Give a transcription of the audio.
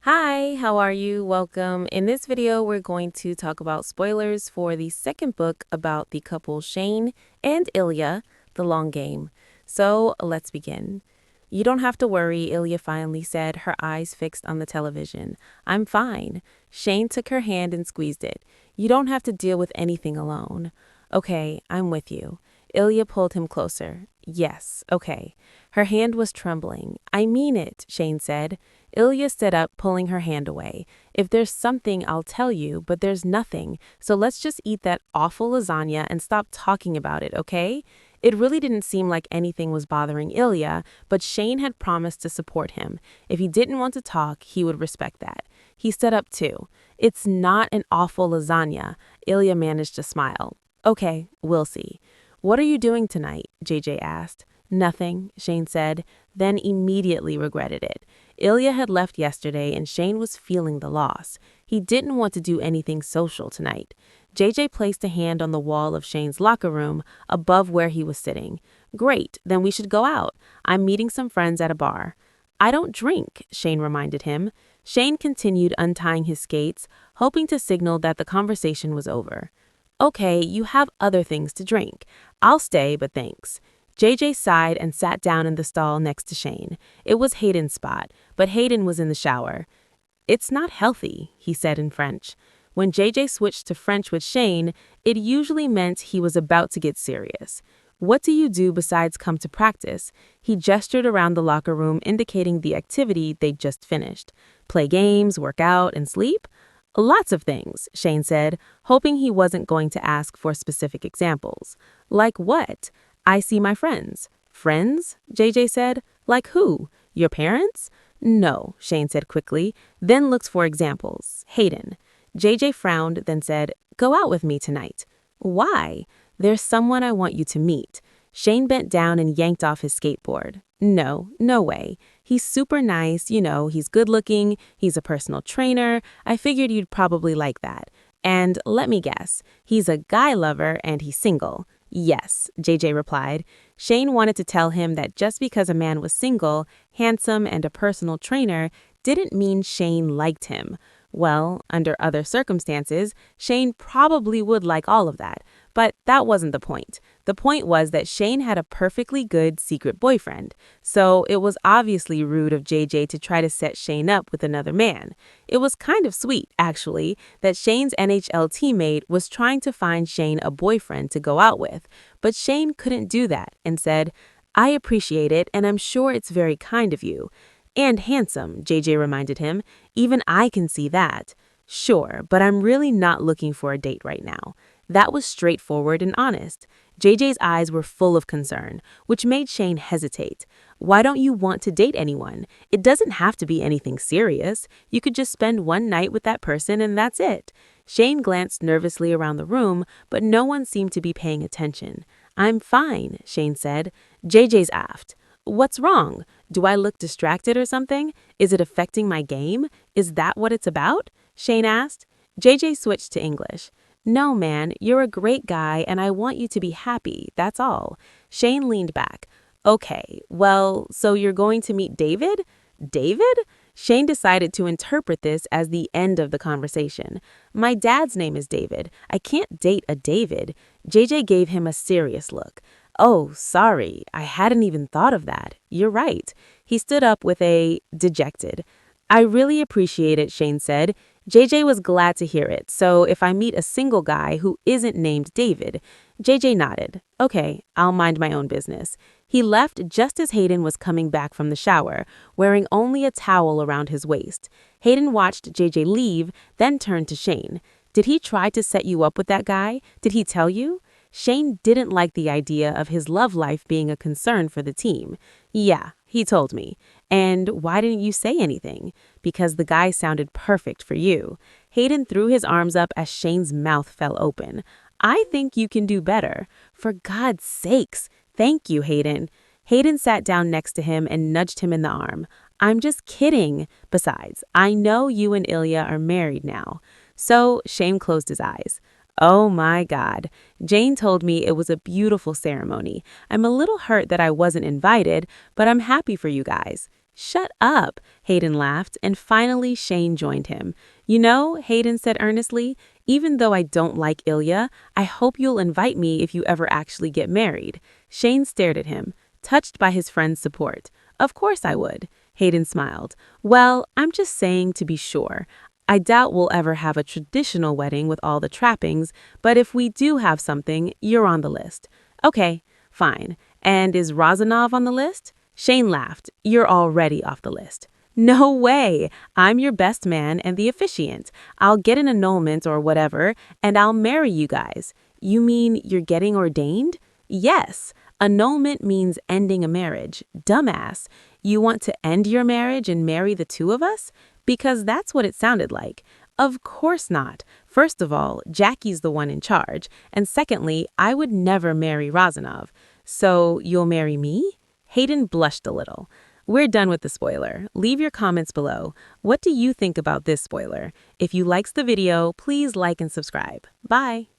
Hi, how are you? Welcome. In this video, we're going to talk about spoilers for the second book about the couple Shane and Ilya, The Long Game. So let's begin. You don't have to worry, Ilya finally said, her eyes fixed on the television. I'm fine. Shane took her hand and squeezed it. You don't have to deal with anything alone. Okay, I'm with you. Ilya pulled him closer. Yes, okay. Her hand was trembling. I mean it, Shane said. Ilya stood up, pulling her hand away. If there's something, I'll tell you, but there's nothing. So let's just eat that awful lasagna and stop talking about it, okay? It really didn't seem like anything was bothering Ilya, but Shane had promised to support him. If he didn't want to talk, he would respect that. He stood up too. It's not an awful lasagna. Ilya managed to smile. Okay, we'll see. What are you doing tonight? JJ asked. Nothing, Shane said, then immediately regretted it. Ilya had left yesterday and Shane was feeling the loss. He didn't want to do anything social tonight. JJ placed a hand on the wall of Shane's locker room above where he was sitting. Great, then we should go out. I'm meeting some friends at a bar. I don't drink, Shane reminded him. Shane continued untying his skates, hoping to signal that the conversation was over. Okay, you have other things to drink. I'll stay, but thanks. JJ sighed and sat down in the stall next to Shane. It was Hayden's spot, but Hayden was in the shower. It's not healthy, he said in French. When JJ switched to French with Shane, it usually meant he was about to get serious. What do you do besides come to practice? He gestured around the locker room, indicating the activity they'd just finished. Play games, work out, and sleep? Lots of things, Shane said, hoping he wasn't going to ask for specific examples. Like what? I see my friends. Friends? JJ said. Like who? Your parents? No, Shane said quickly, then looked for examples. Hayden. JJ frowned, then said, Go out with me tonight. Why? There's someone I want you to meet. Shane bent down and yanked off his skateboard. No way. He's super nice, he's good looking, he's a personal trainer. I figured you'd probably like that. And let me guess, he's a guy lover and he's single. Yes, JJ replied. Shane wanted to tell him that just because a man was single, handsome, and a personal trainer didn't mean Shane liked him. Well, under other circumstances, Shane probably would like all of that, but that wasn't the point. The point was that Shane had a perfectly good secret boyfriend, so it was obviously rude of JJ to try to set Shane up with another man. It was kind of sweet, actually, that Shane's NHL teammate was trying to find Shane a boyfriend to go out with, but Shane couldn't do that and said, I appreciate it and I'm sure it's very kind of you. And handsome, JJ reminded him. Even I can see that. Sure, but I'm really not looking for a date right now. That was straightforward and honest. JJ's eyes were full of concern, which made Shane hesitate. Why don't you want to date anyone? It doesn't have to be anything serious. You could just spend one night with that person and that's it. Shane glanced nervously around the room, but no one seemed to be paying attention. I'm fine, Shane said. JJ's aft. What's wrong? Do I look distracted or something? Is it affecting my game? Is that what it's about? Shane asked. JJ switched to English. No, man, you're a great guy and I want you to be happy, that's all. Shane leaned back. Okay, well, so you're going to meet David? David? Shane decided to interpret this as the end of the conversation. My dad's name is David. I can't date a David. JJ gave him a serious look. Oh, sorry, I hadn't even thought of that. You're right. He stood up with a dejected. I really appreciate it, Shane said. JJ was glad to hear it, so if I meet a single guy who isn't named David, JJ nodded. Okay, I'll mind my own business. He left just as Hayden was coming back from the shower, wearing only a towel around his waist. Hayden watched JJ leave, then turned to Shane. Did he try to set you up with that guy? Did he tell you? Shane didn't like the idea of his love life being a concern for the team. Yeah, he told me. And why didn't you say anything? Because the guy sounded perfect for you. Hayden threw his arms up as Shane's mouth fell open. I think you can do better. For God's sakes. Thank you, Hayden. Hayden sat down next to him and nudged him in the arm. I'm just kidding. Besides, I know you and Ilya are married now. So Shane closed his eyes. Oh my God. Jane told me it was a beautiful ceremony. I'm a little hurt that I wasn't invited, but I'm happy for you guys. Shut up, Hayden laughed, and finally Shane joined him. You know, Hayden said earnestly, even though I don't like Ilya, I hope you'll invite me if you ever actually get married. Shane stared at him, touched by his friend's support. Of course I would. Hayden smiled. Well, I'm just saying to be sure. I doubt we'll ever have a traditional wedding with all the trappings, but if we do have something, you're on the list. Okay, fine. And is Razanov on the list? Shane laughed. You're already off the list. No way! I'm your best man and the officiant. I'll get an annulment or whatever, and I'll marry you guys. You mean you're getting ordained? Yes. Annulment means ending a marriage. Dumbass. You want to end your marriage and marry the two of us? Because that's what it sounded like. Of course not. First of all, Jackie's the one in charge. And secondly, I would never marry Razanov. So you'll marry me? Hayden blushed a little. We're done with the spoiler. Leave your comments below. What do you think about this spoiler? If you liked the video, please like and subscribe. Bye.